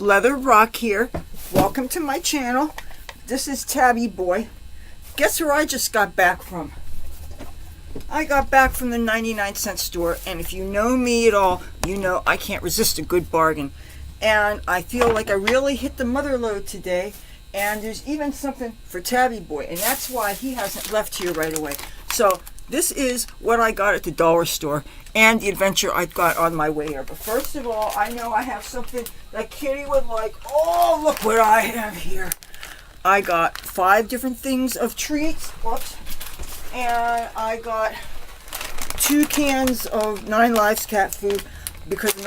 Leather Rokk here. Welcome to my channel. This is Tabby Boy. Guess where I just got back from? I got back from the 99-cent store, and if you know me at all, you know I can't resist a good bargain. And I feel like I really hit the mother lode today, and there's even something for Tabby Boy, and that's why he hasn't left here right away. So this is what I got at the dollar store and the adventure I got on my way here. But first of all, I know I have something that Kitty would like. Oh, look what I have here. I got 5 different things of treats. Whoops. And I got 2 cans of 9 Lives cat food because the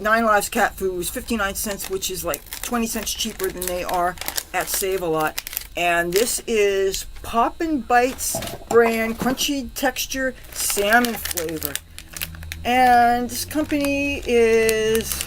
9 Lives cat food was 59 cents, which is like 20 cents cheaper than they are at Save-A-Lot. And this is Poppin' Bites brand crunchy texture salmon flavor. And this company is,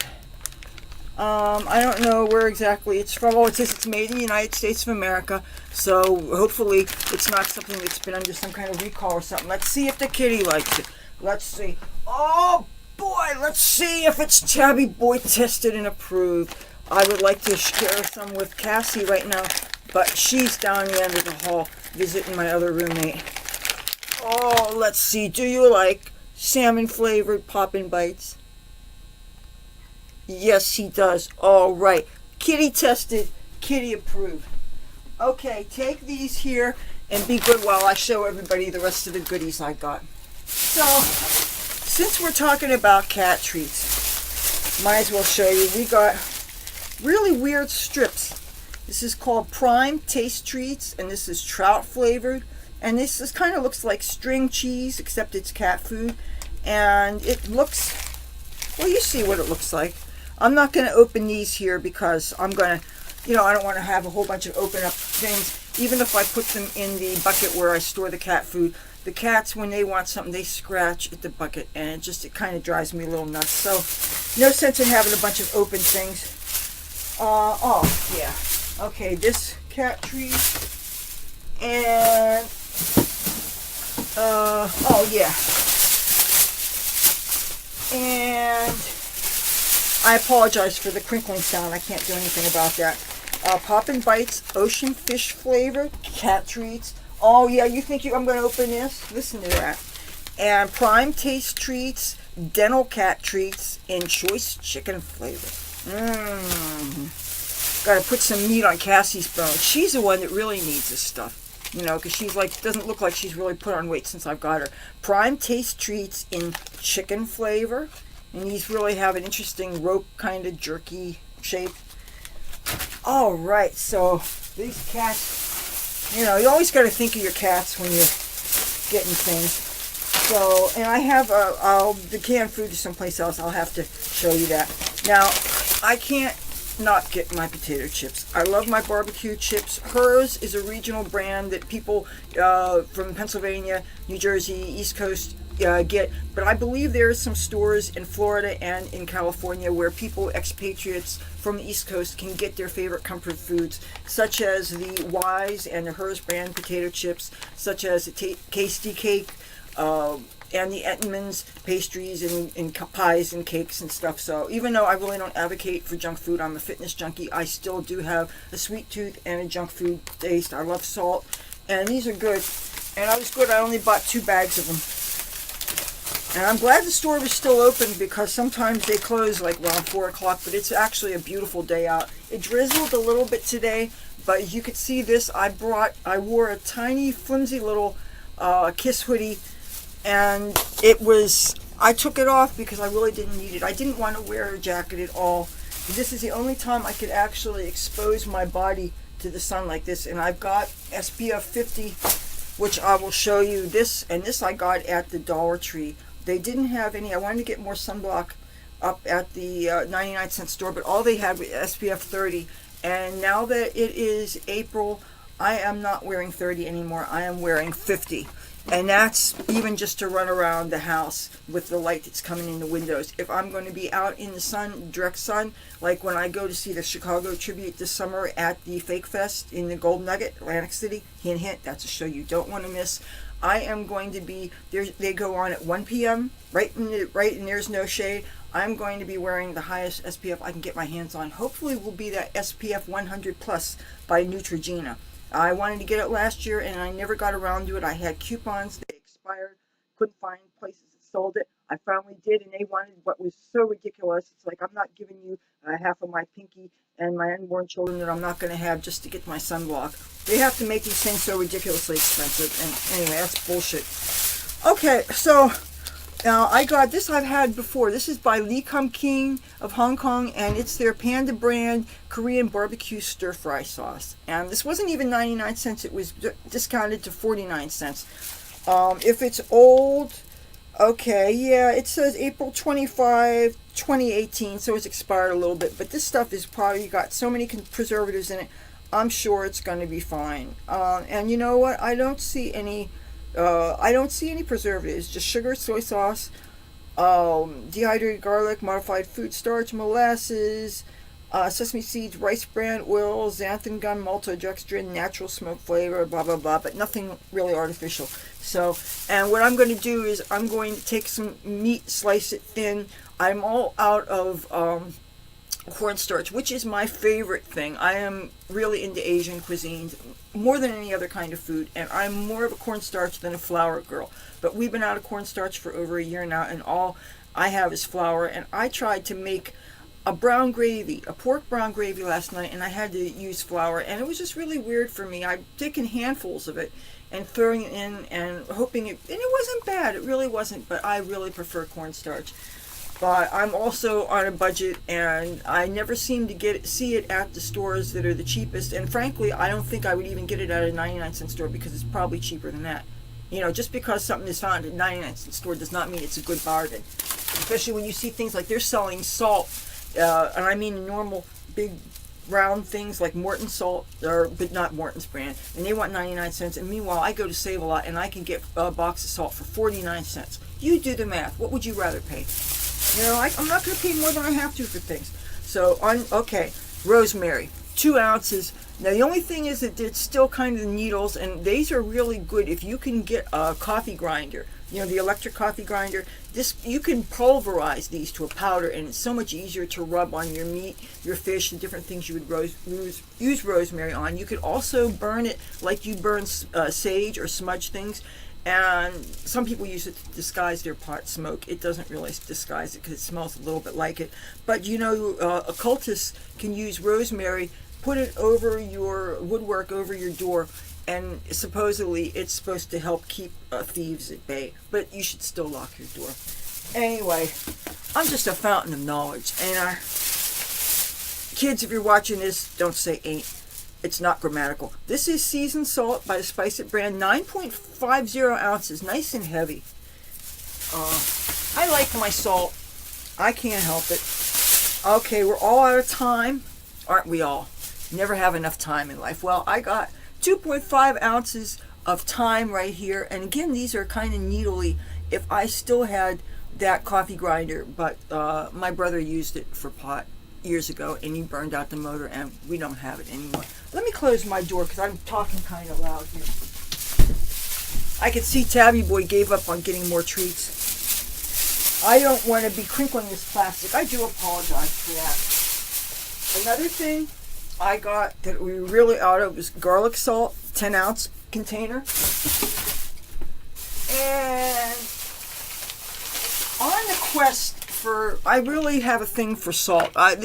I don't know where exactly it's from. Oh, it says it's made in the United States of America. So hopefully it's not something that's been under some kind of recall or something. Let's see if the kitty likes it. Let's see. Oh boy, let's see if it's Tabby Boy tested and approved. I would like to share some with Cassie right now, but she's down the end of the hall visiting my other roommate. Oh, let's see. Do you like salmon flavored Poppin' Bites? Yes, he does. All right. Kitty tested. Kitty approved. Okay, take these here and be good while I show everybody the rest of the goodies I got. So, since we're talking about cat treats, might as well show you. We got really weird strips. This is called Prime Taste Treats, and this is trout flavored. And this kind of looks like string cheese, except it's cat food. And it looks, well, you see what it looks like. I'm not going to open these here because I'm going to, I don't want to have a whole bunch of open up things. Even if I put them in the bucket where I store the cat food, the cats, when they want something, they scratch at the bucket, and it kind of drives me a little nuts. So, no sense in having a bunch of open things. Oh, yeah. Okay, this cat treat, and, oh, yeah. And I apologize for the crinkling sound. I can't do anything about that. Poppin' Bites, ocean fish flavor, cat treats. Oh, yeah, you think I'm going to open this? Listen to that. And Prime Taste Treats, dental cat treats, and choice chicken flavor. Got to put some meat on Cassie's bone. She's the one that really needs this stuff, because she's like, doesn't look like she's really put on weight since I've got her. Prime Taste Treats in chicken flavor, and these really have an interesting Rokk kind of jerky shape. All right, so these cats, you always got to think of your cats when you're getting things. So, and I have the canned food is someplace else. I'll have to show you that. Now, I can't not get my potato chips. I love my barbecue chips. Hers is a regional brand that people from Pennsylvania, New Jersey, East Coast get, but I believe there are some stores in Florida and in California where people, expatriates from the East Coast, can get their favorite comfort foods, such as the Wise and the Hers brand potato chips, such as the Tasty Cake, and the Entenmann's pastries and pies and cakes and stuff. So even though I really don't advocate for junk food, I'm a fitness junkie, I still do have a sweet tooth and a junk food taste. I love salt, and these are good. And I was good. I only bought 2 bags of them. And I'm glad the store was still open because sometimes they close like around 4 o'clock, but it's actually a beautiful day out. It drizzled a little bit today, but as you can see this, I wore a tiny flimsy little Kiss hoodie, and I took it off because I really didn't need it. I didn't want to wear a jacket at all. This is the only time I could actually expose my body to the sun like this, and I've got SPF 50, which I will show you. This I got at the Dollar Tree. They didn't have any. I wanted to get more sunblock up at the 99-cent store, but all they had was SPF 30. And now that it is April, I am not wearing 30 anymore. I am wearing 50. And that's even just to run around the house with the light that's coming in the windows. If I'm going to be out in the sun, direct sun, like when I go to see the Chicago Tribute this summer at the Fake Fest in the Gold Nugget, Atlantic City, hint, hint, that's a show you don't want to miss. I am going to be there. They go on at 1 p.m. right, and there's no shade. I'm going to be wearing the highest SPF I can get my hands on. Hopefully will be that SPF 100 plus by Neutrogena. I wanted to get it last year and I never got around to it. I had coupons, they expired, couldn't find places that sold it. I finally did, and they wanted what was so ridiculous. It's like, I'm not giving you half of my pinky and my unborn children that I'm not going to have just to get my sunblock. They have to make these things so ridiculously expensive, and anyway, that's bullshit. Okay, so now I got this. I've had before. This is by Leathur King of Hong Kong, and it's their Panda brand Korean barbecue stir fry sauce. And this wasn't even 99 cents. It was discounted to 49 cents. If it's old, okay, yeah, it says April 25, 2018, so it's expired a little bit. But this stuff is probably got so many preservatives in it, I'm sure it's going to be fine. And you know what? I don't see any preservatives, just sugar, soy sauce, dehydrated garlic, modified food starch, molasses, sesame seeds, rice bran oil, xanthan gum, maltodextrin, natural smoke flavor, blah, blah, blah, but nothing really artificial. So, and what I'm going to do is I'm going to take some meat, slice it thin. I'm all out of cornstarch, which is my favorite thing. I am really into Asian cuisines more than any other kind of food, and I'm more of a cornstarch than a flour girl. But we've been out of cornstarch for over a year now, and all I have is flour. And I tried to make a brown gravy, a pork brown gravy last night, and I had to use flour, and it was just really weird for me. I'd taken handfuls of it and throwing it in and hoping it, and it wasn't bad. It really wasn't, but I really prefer cornstarch. But I'm also on a budget, and I never seem to see it at the stores that are the cheapest. And frankly, I don't think I would even get it at a 99-cent store because it's probably cheaper than that. You know, just because something is found at a 99-cent store does not mean it's a good bargain. Especially when you see things like they're selling salt, and I mean normal big round things like Morton salt, but not Morton's brand, and they want 99 cents. And meanwhile, I go to Save-A-Lot and I can get a box of salt for 49 cents. You do the math. What would you rather pay? You know, I'm not going to pay more than I have to for things. So, okay, rosemary, 2 ounces. Now, the only thing is that it's still kind of the needles, and these are really good if you can get a coffee grinder. You know, the electric coffee grinder. You can pulverize these to a powder, and it's so much easier to rub on your meat, your fish, the different things you would use rosemary on. You could also burn it like you burn sage or smudge things. And some people use it to disguise their pot smoke. It doesn't really disguise it because it smells a little bit like it. But you know, occultists can use rosemary, put it over your woodwork, over your door, and supposedly it's supposed to help keep thieves at bay. But you should still lock your door. Anyway, I'm just a fountain of knowledge. And kids, if you're watching this, don't say ain't. It's not grammatical. This is seasoned salt by the Spice It brand, 9.50 ounces, nice and heavy. I like my salt. I can't help it. Okay, we're all out of time, aren't we all? Never have enough time in life. Well, I got 2.5 ounces of thyme right here, and again, these are kind of needly. If I still had that coffee grinder, but my brother used it for pot years ago, and he burned out the motor, and we don't have it anymore. Let me close my door because I'm talking kind of loud here. I could see Tabby Boy gave up on getting more treats. I don't want to be crinkling this plastic. I do apologize for that. Another thing I got that we were really out of was garlic salt, 10-ounce container. And on the quest I really have a thing for salt. I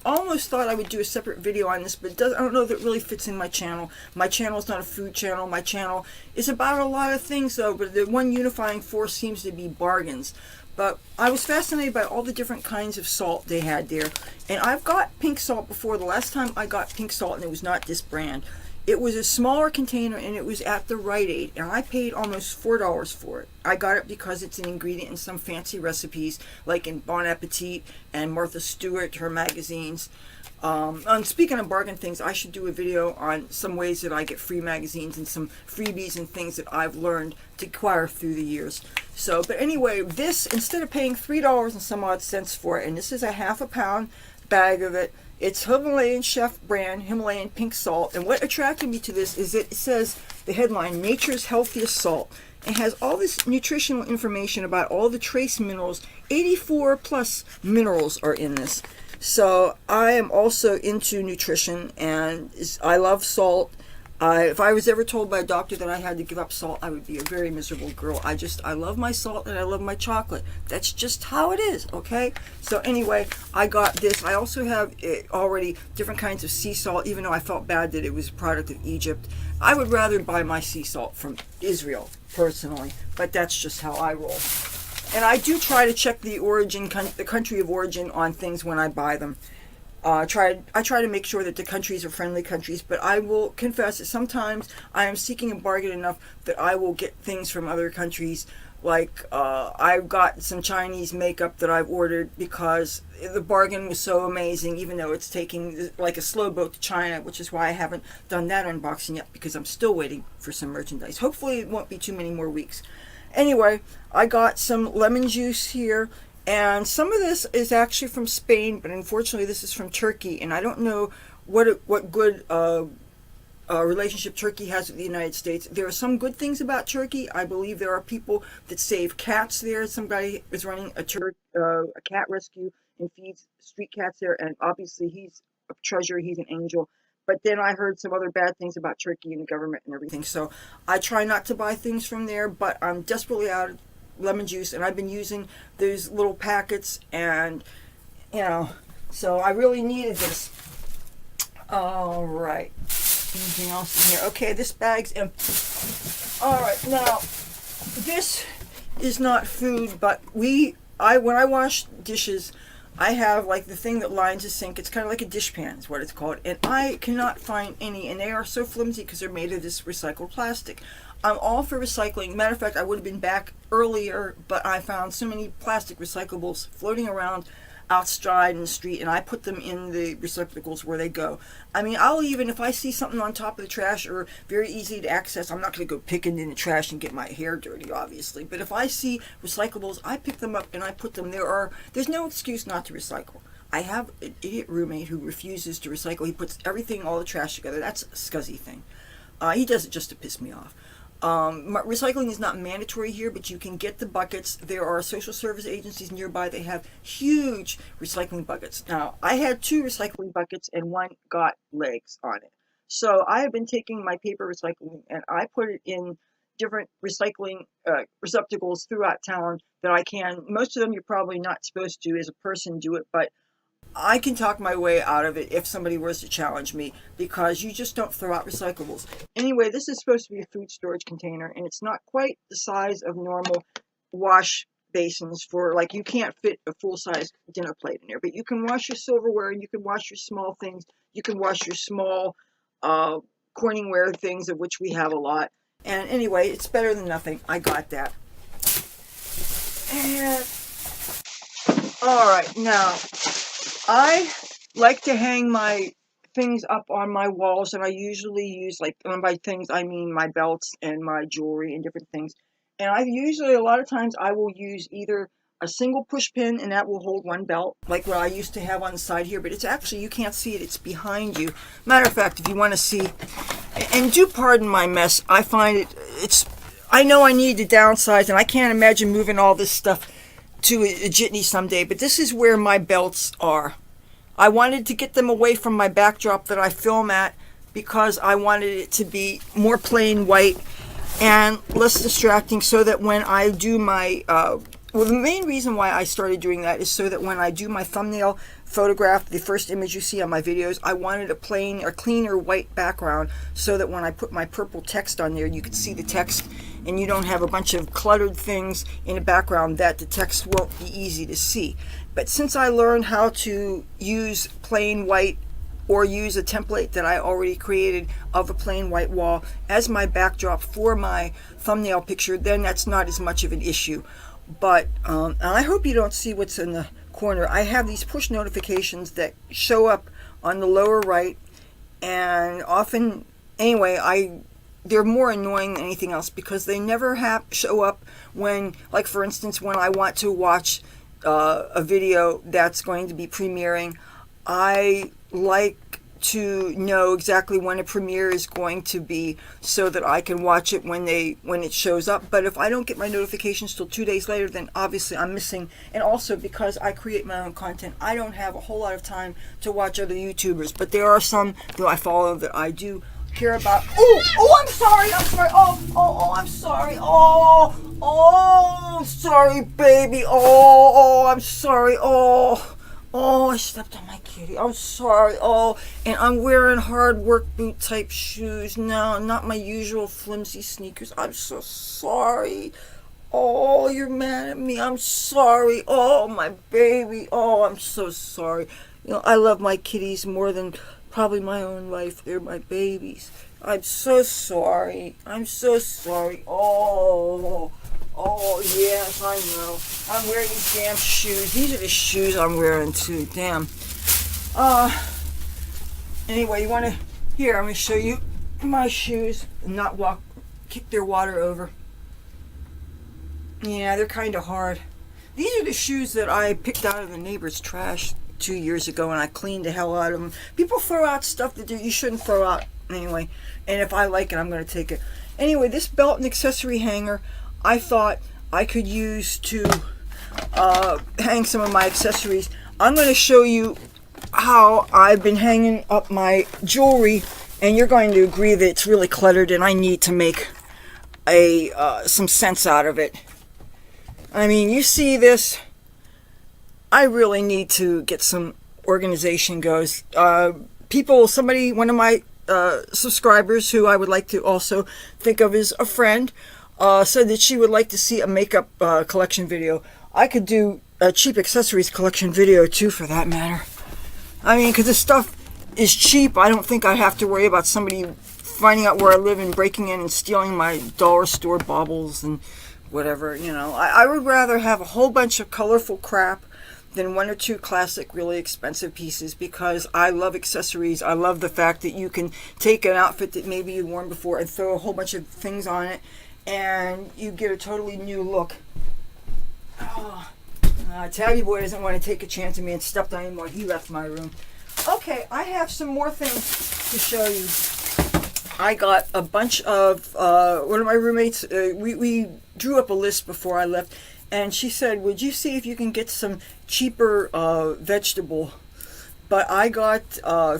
almost thought I would do a separate video on this, but I don't know if it really fits in my channel. My channel is not a food channel. My channel is about a lot of things, though, but the one unifying force seems to be bargains. But I was fascinated by all the different kinds of salt they had there. And I've got pink salt before. The last time I got pink salt, and it was not this brand. It was a smaller container, and it was at the Rite Aid, and I paid almost $4 for it. I got it because it's an ingredient in some fancy recipes, like in Bon Appetit and Martha Stewart, her magazines. And speaking of bargain things, I should do a video on some ways that I get free magazines and some freebies and things that I've learned to acquire through the years. So, but anyway, this, instead of paying $3 and some odd cents for it, and this is a ½ pound bag of it, it's Himalayan Chef brand, Himalayan pink salt. And what attracted me to this is it says, the headline, Nature's Healthiest Salt. It has all this nutritional information about all the trace minerals. 84 plus minerals are in this. So I am also into nutrition, and I love salt. If I was ever told by a doctor that I had to give up salt, I would be a very miserable girl. I love my salt and I love my chocolate. That's just how it is, okay? So anyway, I got this. I also have already different kinds of sea salt, even though I felt bad that it was a product of Egypt. I would rather buy my sea salt from Israel, personally, but that's just how I roll. And I do try to check the country of origin on things when I buy them. I try to make sure that the countries are friendly countries, but I will confess that sometimes I am seeking a bargain enough that I will get things from other countries. Like I've got some Chinese makeup that I've ordered because the bargain was so amazing, even though it's taking like a slow boat to China, which is why I haven't done that unboxing yet, because I'm still waiting for some merchandise. Hopefully it won't be too many more weeks. Anyway, I got some lemon juice here. And some of this is actually from Spain, but unfortunately this is from Turkey, and I don't know what good relationship Turkey has with the United States. There are some good things about Turkey. I believe there are people that save cats there. Some guy is running a cat rescue and feeds street cats there, and obviously he's a treasure. He's an angel. But then I heard some other bad things about Turkey and the government and everything. So I try not to buy things from there, but I'm desperately out of lemon juice, and I've been using those little packets, and so I really needed this. All right, anything else in here? Okay, this bag's empty. All right, now this is not food, but when I wash dishes, I have like the thing that lines the sink. It's kind of like a dishpan is what it's called, and I cannot find any, and they are so flimsy because they're made of this recycled plastic. I'm all for recycling. Matter of fact, I would have been back earlier, but I found so many plastic recyclables floating around outside in the street, and I put them in the receptacles where they go. I mean, I'll even, if I see something on top of the trash or very easy to access, I'm not going to go picking in the trash and get my hair dirty, obviously. But if I see recyclables, I pick them up and I put them. There's no excuse not to recycle. I have an idiot roommate who refuses to recycle. He puts everything, all the trash together. That's a scuzzy thing. He does it just to piss me off. Recycling is not mandatory here, but you can get the buckets. There are social service agencies nearby. They have huge recycling buckets. Now, I had 2 recycling buckets and one got legs on it. So I have been taking my paper recycling and I put it in different recycling receptacles throughout town that I can. Most of them you're probably not supposed to as a person do it, but I can talk my way out of it if somebody was to challenge me, because you just don't throw out recyclables. Anyway, this is supposed to be a food storage container, and it's not quite the size of normal wash basins for, like, you can't fit a full-size dinner plate in there, but you can wash your silverware, and you can wash your small things, you can wash your small Corningware things, of which we have a lot. And anyway, it's better than nothing. I got that. And all right, now I like to hang my things up on my walls, and I usually use, like, by things I mean my belts and my jewelry and different things. And a lot of times I will use either a single push pin, and that will hold one belt, like what I used to have on the side here, but it's actually, you can't see it, it's behind you. Matter of fact, if you want to see, and do pardon my mess, I find I know I need to downsize, and I can't imagine moving all this stuff to a jitney someday, but this is where my belts are. I wanted to get them away from my backdrop that I film at, because I wanted it to be more plain white and less distracting, so that when I do my the main reason why I started doing that is so that when I do my thumbnail photograph, the first image you see on my videos, I wanted a cleaner white background, so that when I put my purple text on there, you could see the text, and you don't have a bunch of cluttered things in the background that the text won't be easy to see. But since I learned how to use plain white, or use a template that I already created of a plain white wall as my backdrop for my thumbnail picture, then that's not as much of an issue. But and I hope you don't see what's in the corner. I have these push notifications that show up on the lower right, and often, anyway, they're more annoying than anything else, because they never show up when, like, for instance, when I want to watch a video that's going to be premiering. I like to know exactly when a premiere is going to be so that I can watch it when it shows up. But if I don't get my notifications till 2 days later, then obviously I'm missing. And also because I create my own content, I don't have a whole lot of time to watch other YouTubers. But there are some that I follow that I do care about. Oh, I'm sorry. I'm sorry. Sorry, baby. I'm sorry. I stepped on my kitty. I'm sorry. And I'm wearing hard work boot type shoes now, not my usual flimsy sneakers. I'm so sorry. You're mad at me. I'm sorry. My baby. I'm so sorry. I love my kitties more than probably my own life. They're my babies. I'm so sorry. I'm so sorry. Yes, I know. I'm wearing these damn shoes. These are the shoes I'm wearing too. Damn. Anyway, you want to... Here, I'm going to show you my shoes and not kick their water over. Yeah, they're kind of hard. These are the shoes that I picked out of the neighbor's trash 2 years ago, and I cleaned the hell out of them. People throw out stuff that you shouldn't throw out anyway. And if I like it, I'm going to take it. Anyway, this belt and accessory hanger, I thought I could use to hang some of my accessories. I'm going to show you how I've been hanging up my jewelry, and you're going to agree that it's really cluttered and I need to make some sense out of it. I mean, you see this, I really need to get some organization goes. One of my subscribers who I would like to also think of as a friend, said that she would like to see a makeup collection video. I could do a cheap accessories collection video too, for that matter. I mean, because this stuff is cheap. I don't think I have to worry about somebody finding out where I live and breaking in and stealing my dollar store baubles and whatever. I would rather have a whole bunch of colorful crap than one or two classic, really expensive pieces, because I love accessories. I love the fact that you can take an outfit that maybe you've worn before and throw a whole bunch of things on it, and you get a totally new look. Tabby Boy doesn't want to take a chance on me and stepped on him while he left my room. Okay, I have some more things to show you. I got a bunch of, one of my roommates, we drew up a list before I left, and she said, would you see if you can get some cheaper vegetable? But I got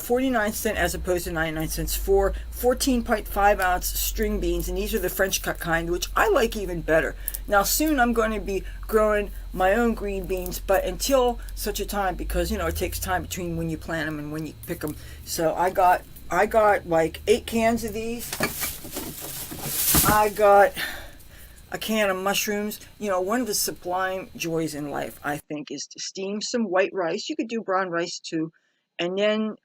49 cents as opposed to 99 cents for 14.5 ounce string beans, and these are the French cut kind, which I like even better. Now soon I'm going to be growing my own green beans, but until such a time, because it takes time between when you plant them and when you pick them. So I got like 8 cans of these. I got a can of mushrooms. One of the sublime joys in life, I think, is to steam some white rice. You could do brown rice too. And then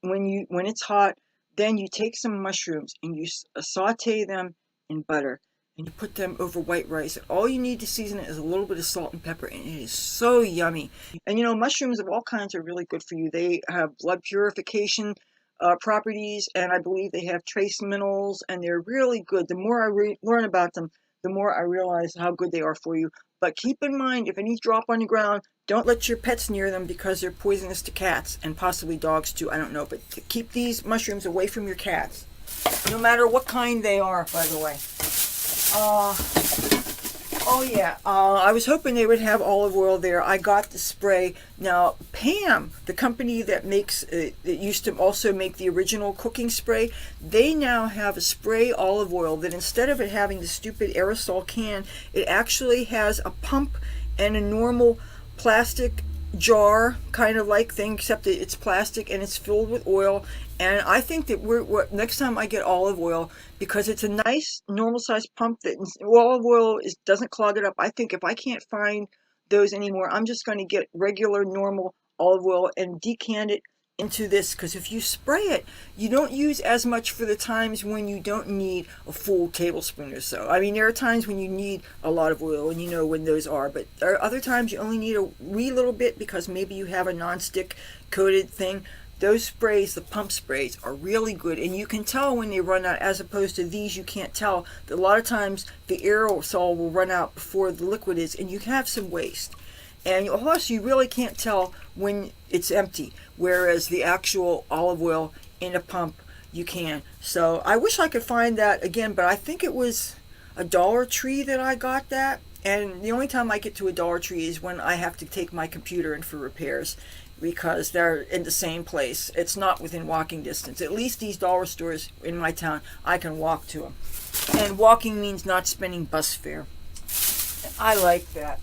when it's hot, then you take some mushrooms and you saute them in butter. And you put them over white rice. And all you need to season it is a little bit of salt and pepper. And it is so yummy. And mushrooms of all kinds are really good for you. They have blood purification properties, and I believe they have trace minerals, and they're really good. The more I learn about them, the more I realize how good they are for you. But keep in mind, if any drop on the ground, don't let your pets near them, because they're poisonous to cats and possibly dogs too. I don't know, but keep these mushrooms away from your cats, no matter what kind they are, by the way. I was hoping they would have olive oil there. I got the spray. Now, Pam, the company that makes that used to also make the original cooking spray, they now have a spray olive oil that, instead of it having the stupid aerosol can, it actually has a pump and a normal plastic jar kind of like thing, except that it's plastic and it's filled with oil. And I think that next time I get olive oil, because it's a nice normal sized pump that olive oil doesn't clog it up. I think if I can't find those anymore, I'm just going to get regular normal olive oil and decant it into this, because if you spray it, you don't use as much for the times when you don't need a full tablespoon or so. I mean, there are times when you need a lot of oil, and you know when those are, but there are other times you only need a wee little bit, because maybe you have a non-stick coated thing. Those sprays, the pump sprays, are really good, and you can tell when they run out, as opposed to these. You can't tell. A lot of times the aerosol will run out before the liquid is, and you can have some waste. And also, you really can't tell when it's empty, whereas the actual olive oil in a pump, you can. So I wish I could find that again, but I think it was a Dollar Tree that I got that. And the only time I get to a Dollar Tree is when I have to take my computer in for repairs because they're in the same place. It's not within walking distance. At least these dollar stores in my town, I can walk to them. And walking means not spending bus fare. I like that.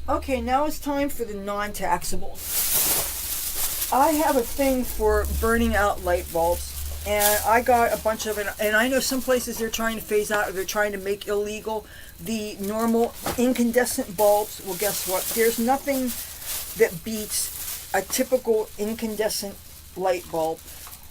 Okay, now it's time for the non-taxables. I have a thing for burning out light bulbs, and I got a bunch of it. And I know some places they're trying to phase out, or they're trying to make illegal the normal incandescent bulbs. Well, guess what? There's nothing that beats a typical incandescent light bulb.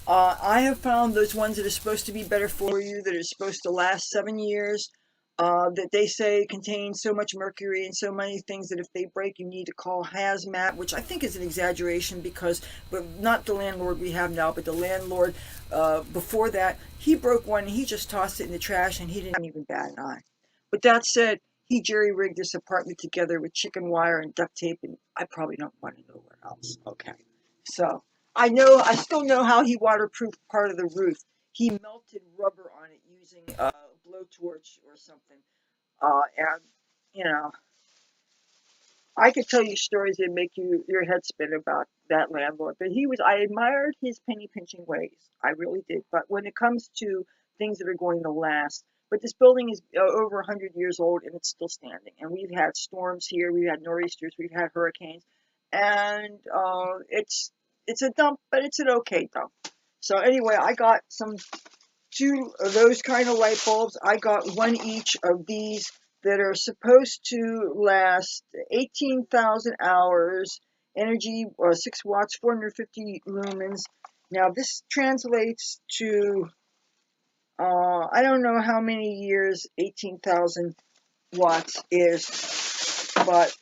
I have found those ones that are supposed to be better for you, that are supposed to last 7 years, that they say contain so much mercury and so many things that if they break, you need to call hazmat, which I think is an exaggeration because, but not the landlord we have now, but the landlord before that, he broke one and he just tossed it in the trash and he didn't even bat an eye. But that said, he jerry-rigged this apartment together with chicken wire and duct tape, and I probably don't want to know where else. Okay. So I still know how he waterproofed part of the roof. He melted rubber on it using a blowtorch or something. And, you know, I could tell you stories that make your head spin about that landlord. But I admired his penny pinching ways. I really did. But when it comes to things that are going to last, but this building is over 100 years old and it's still standing. And we've had storms here, we've had nor'easters, we've had hurricanes, and it's a dump, but it's an okay dump. So anyway, I got two of those kind of light bulbs. I got one each of these that are supposed to last 18,000 hours, energy 6 watts, 450 lumens. Now this translates to, I don't know how many years 18,000 watts is, but,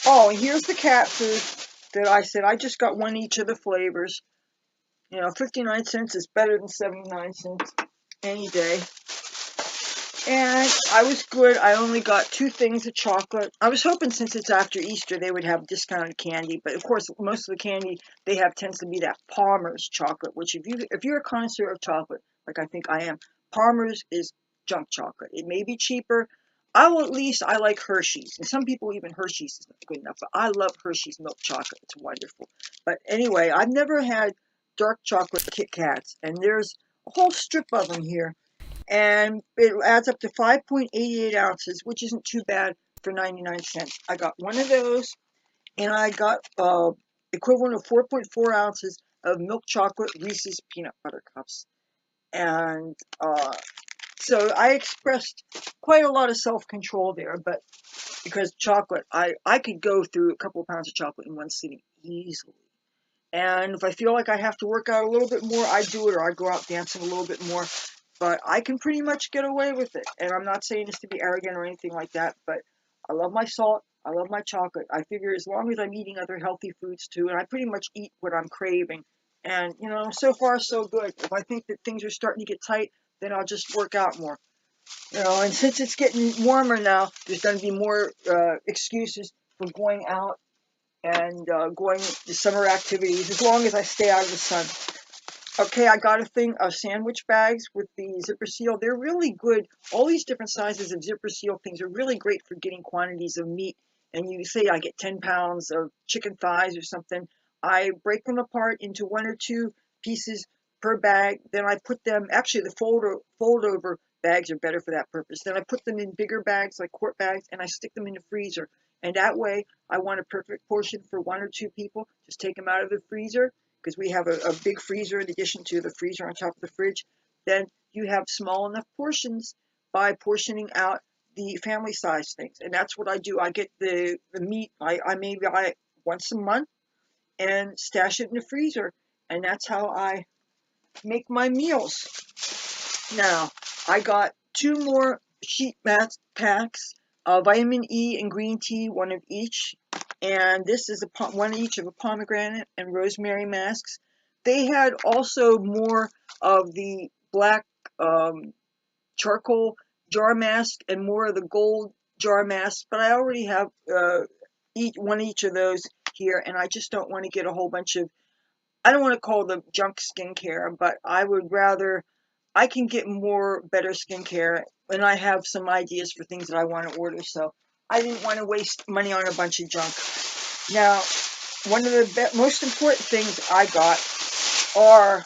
oh, and here's the cat food that I said. I just got one each of the flavors. 59 cents is better than 79 cents any day. And I was good. I only got 2 things of chocolate. I was hoping since it's after Easter they would have discounted candy, but of course most of the candy they have tends to be that Palmer's chocolate, which if you're a connoisseur of chocolate, like I think I am, Palmer's is junk chocolate. It may be cheaper. I like Hershey's, and some people even Hershey's is not good enough, but I love Hershey's milk chocolate. It's wonderful. But anyway, I've never had dark chocolate Kit Kats, and there's a whole strip of them here, and it adds up to 5.88 ounces, which isn't too bad for 99 cents. I got one of those, and I got equivalent of 4.4 ounces of milk chocolate Reese's peanut butter cups. And so I expressed quite a lot of self-control there, but because chocolate, I could go through a couple of pounds of chocolate in one sitting easily. And if I feel like I have to work out a little bit more, I do it, or I go out dancing a little bit more. But I can pretty much get away with it. And I'm not saying this to be arrogant or anything like that, but I love my salt. I love my chocolate. I figure as long as I'm eating other healthy foods too, and I pretty much eat what I'm craving. And, so far so good. If I think that things are starting to get tight, then I'll just work out more. And since it's getting warmer now, there's going to be more excuses for going out and going to summer activities as long as I stay out of the sun. Okay, I got a thing of sandwich bags with the zipper seal. They're really good. All these different sizes of zipper seal things are really great for getting quantities of meat. And you say I get 10 pounds of chicken thighs or something. I break them apart into 1 or 2 pieces per bag. Then I put them, actually the fold over bags are better for that purpose. Then I put them in bigger bags, like quart bags, and I stick them in the freezer. And that way, I want a perfect portion for 1 or 2 people. Just take them out of the freezer, because we have a big freezer in addition to the freezer on top of the fridge. Then you have small enough portions by portioning out the family size things. And that's what I do. I get the meat, I maybe buy it once a month and stash it in the freezer. And that's how I make my meals. Now, I got 2 more sheet mask packs, vitamin E and green tea, 1 of each. And this is 1 each of a pomegranate and rosemary masks. They had also more of the black charcoal jar mask and more of the gold jar mask, but I already have each of those here, and I just don't want to get a whole bunch of, I don't want to call them junk skincare, but I would rather, I can get more better skincare, and I have some ideas for things that I want to order, so I didn't want to waste money on a bunch of junk. Now, one of the most important things I got are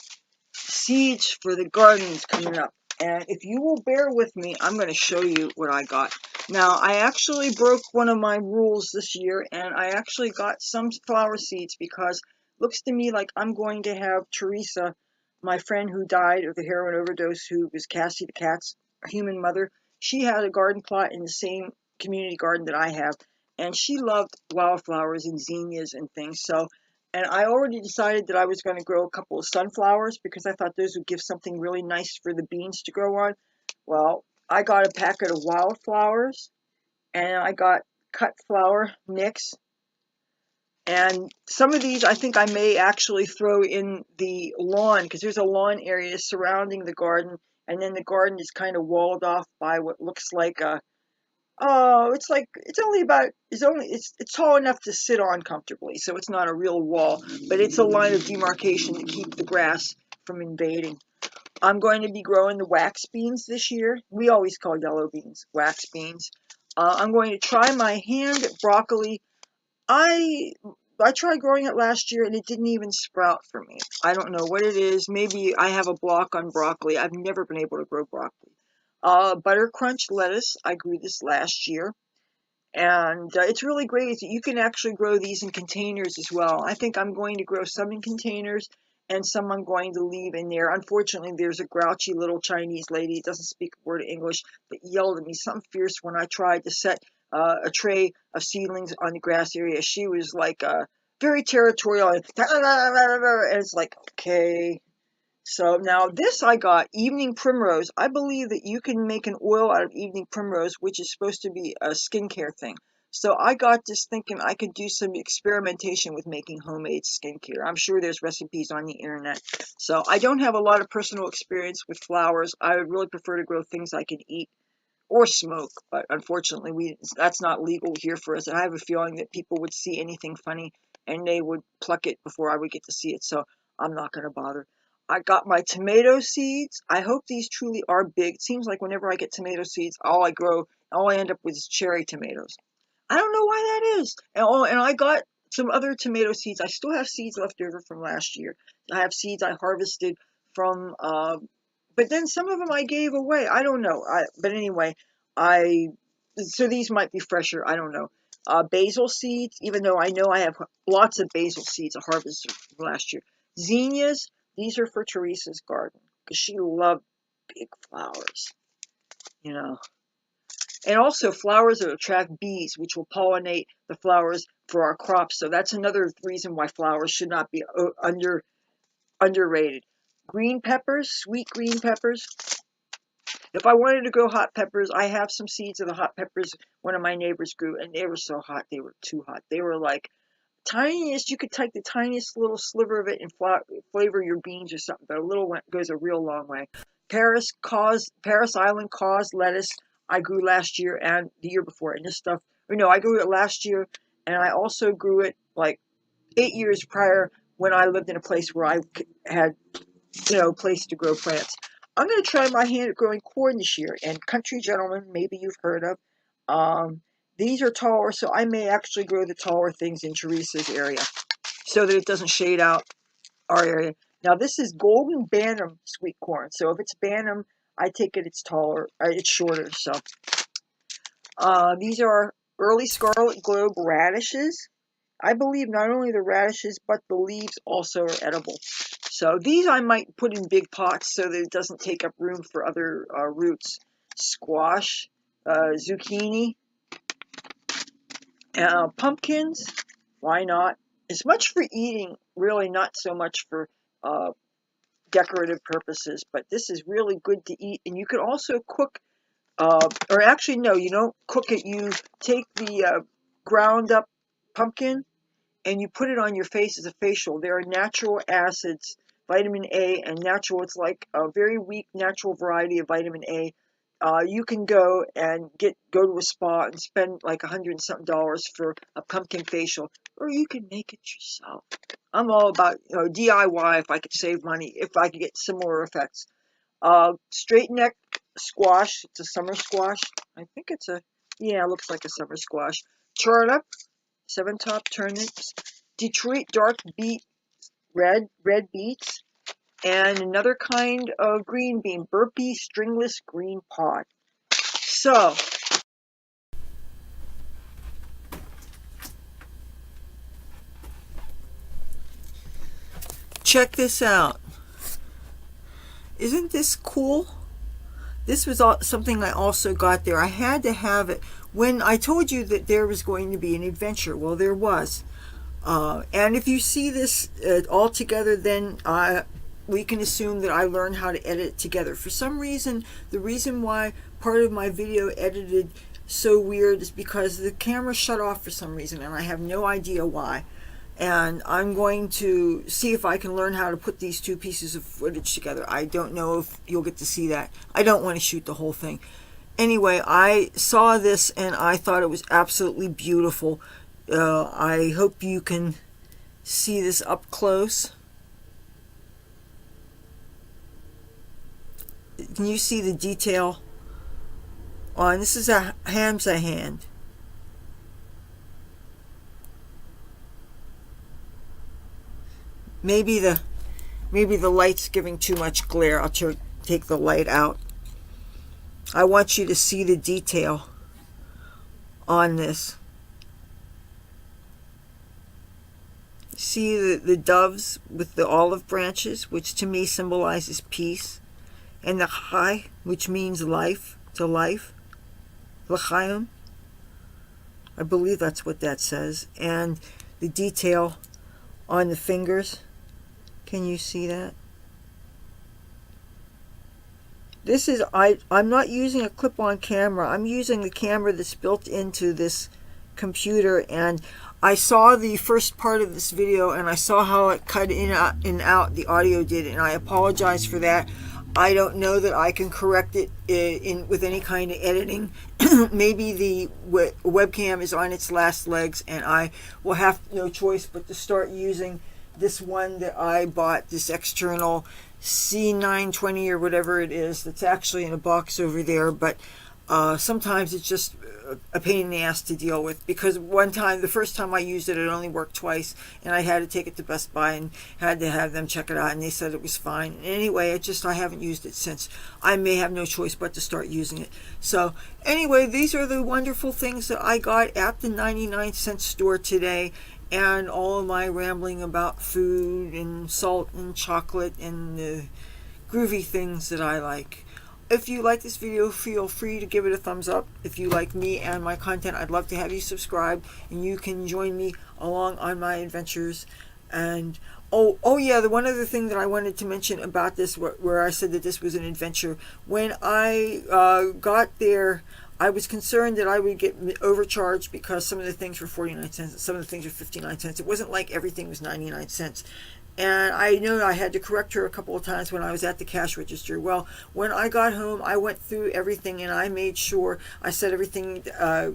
seeds for the gardens coming up. And if you will bear with me, I'm going to show you what I got. Now, I actually broke one of my rules this year, and I actually got some flower seeds because it looks to me like I'm going to have Teresa, my friend who died of a heroin overdose, who was Cassie the cat's human mother. She had a garden plot in the same community garden that I have, and she loved wildflowers and zinnias and things. So, and I already decided that I was going to grow a couple of sunflowers because I thought those would give something really nice for the beans to grow on. Well, I got a packet of wildflowers, and I got cut flower mix. And some of these I think I may actually throw in the lawn because there's a lawn area surrounding the garden. And then the garden is kind of walled off by what looks like a, oh, it's like it's tall enough to sit on comfortably, so it's not a real wall, but it's a line of demarcation to keep the grass from invading. I'm going to be growing the wax beans this year. We always call yellow beans wax beans. I'm going to try my hand at broccoli. I I tried growing it last year and it didn't even sprout for me. I don't know what it is. Maybe I have a block on broccoli. I've never been able to grow broccoli. Butter crunch lettuce. I grew this last year. And it's really great is that you can actually grow these in containers as well. I think I'm going to grow some in containers and some I'm going to leave in there. Unfortunately, there's a grouchy little Chinese lady that doesn't speak a word of English that yelled at me something fierce when I tried to set a tray of seedlings on the grass area. She was like very territorial and it's like, okay. So now this I got, evening primrose. I believe that you can make an oil out of evening primrose, which is supposed to be a skincare thing. So I got this thinking I could do some experimentation with making homemade skincare. I'm sure there's recipes on the internet. So I don't have a lot of personal experience with flowers. I would really prefer to grow things I can eat or smoke, but unfortunately that's not legal here for us. And I have a feeling that people would see anything funny and they would pluck it before I would get to see it, so I'm not going to bother. I got my tomato seeds. I hope these truly are big. It seems like whenever I get tomato seeds, all I end up with is cherry tomatoes. I don't know why that is. And I got some other tomato seeds. I still have seeds left over from last year. I have seeds I harvested from but then some of them I gave away. I don't know. But anyway, I so these might be fresher. I don't know. Basil seeds, even though I know I have lots of basil seeds I harvested from last year. Zinnias, these are for Teresa's garden because she loved big flowers, you know. And also flowers that attract bees, which will pollinate the flowers for our crops. So that's another reason why flowers should not be underrated. Green peppers, sweet green peppers. If I wanted to grow hot peppers, I have some seeds of the hot peppers one of my neighbors grew, and they were so hot, they were too hot. They were like tiniest, you could take the tiniest little sliver of it and flavor your beans or something, but a little one goes a real long way. Paris Island cause lettuce, I grew last year and the year before, and this stuff, or no, I grew it last year, and I also grew it like 8 years prior when I lived in a place where I had place to grow plants. I'm going to try my hand at growing corn this year. And Country Gentleman, maybe you've heard of. Um, these are taller, so I may actually grow the taller things in Teresa's area so that it doesn't shade out our area. Now, this is Golden Bantam sweet corn. So if it's Bantam, I take it it's taller, it's shorter. So these are early Scarlet Globe radishes. I believe not only the radishes, but the leaves also are edible. So these I might put in big pots so that it doesn't take up room for other roots. Squash, zucchini, pumpkins, why not? As much for eating, really not so much for decorative purposes, but this is really good to eat. And you could also cook, or actually no, you don't cook it. You take the ground up pumpkin and you put it on your face as a facial. There are natural acids, vitamin A, and natural, it's like a very weak natural variety of vitamin A you can go and go to a spa and spend like $100 and something for a pumpkin facial, or you can make it yourself. I'm all about DIY if I could save money, if I could get similar effects. Straight neck squash. It's a summer squash. I think it's it looks like a summer squash. Turnip, 7-top turnips. Detroit dark beet, red beets, and another kind of green bean, burpee stringless green pod. So, check this out. Isn't this cool? This was something I also got there. I had to have it when I told you that there was going to be an adventure. Well, there was. And if you see this all together, then we can assume that I learned how to edit it together. For some reason, the reason why part of my video edited so weird is because the camera shut off for some reason, and I have no idea why. And I'm going to see if I can learn how to put these two pieces of footage together. I don't know if you'll get to see that. I don't want to shoot the whole thing. Anyway, I saw this and I thought it was absolutely beautiful. I hope you can see this up close. Can you see the detail on this? Is a Hamza hand. Maybe the light's giving too much glare. I'll take the light out. I want you to see the detail on this. See the doves with the olive branches, which to me symbolizes peace, and the chai, which means life, to life, l'chaim. I believe that's what that says. And the detail on the fingers. Can you see that? This is, I'm not using a clip-on camera. I'm using the camera that's built into this computer, and I saw the first part of this video and I saw how it cut in and out, the audio did, and I apologize for that. I don't know that I can correct it with any kind of editing. Maybe the webcam is on its last legs and I will have no choice but to start using this one that I bought, this external C920 or whatever it is, that's actually in a box over there, but sometimes it's just a pain in the ass to deal with, because the first time I used it, it only worked twice, and I had to take it to Best Buy and had to have them check it out, and they said it was fine. And anyway, I haven't used it since. I may have no choice but to start using it. So anyway, these are the wonderful things that I got at the 99-cent store today, and all of my rambling about food and salt and chocolate and the groovy things that I like. If you like this video, feel free to give it a thumbs up. If you like me and my content, I'd love to have you subscribe, and you can join me along on my adventures. And oh yeah, the one other thing that I wanted to mention about this, where I said that this was an adventure, when I got there, I was concerned that I would get overcharged because some of the things were 49 cents, some of the things were 59 cents. It wasn't like everything was 99 cents. And I know I had to correct her a couple of times when I was at the cash register. Well, when I got home, I went through everything and I made sure I set everything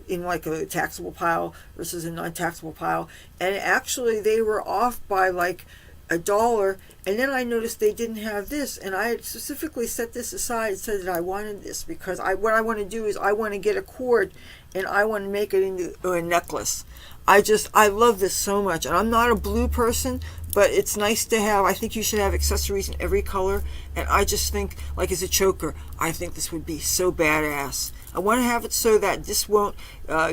in like a taxable pile versus a non-taxable pile. And actually, they were off by like $1. And then I noticed they didn't have this, and I specifically set this aside and said that I wanted this because what I want to do is I want to get a cord and I want to make it into a necklace. I love this so much, and I'm not a blue person, but it's nice to have. I think you should have accessories in every color, and I just think, like as a choker, I think this would be so badass. I want to have it so that this won't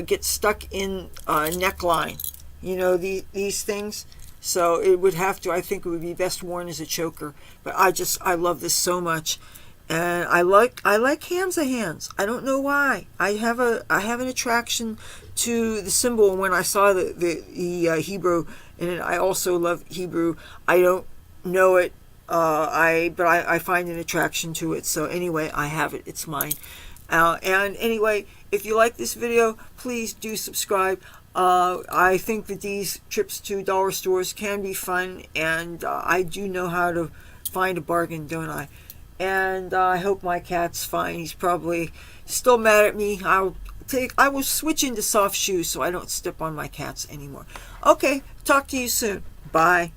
get stuck in a neckline, you know, these things. So it would have to, I think it would be best worn as a choker. But I love this so much. And I like Hamza hands. I don't know why. I have an attraction to the symbol when I saw the Hebrew, and I also love Hebrew. I don't know it, but I find an attraction to it. So anyway, I have it. It's mine. And anyway, if you like this video, please do subscribe. I think that these trips to dollar stores can be fun, and I do know how to find a bargain, don't I? And I hope my cat's fine. He's probably still mad at me. I will switch into soft shoes so I don't step on my cats anymore. Okay, talk to you soon. Bye.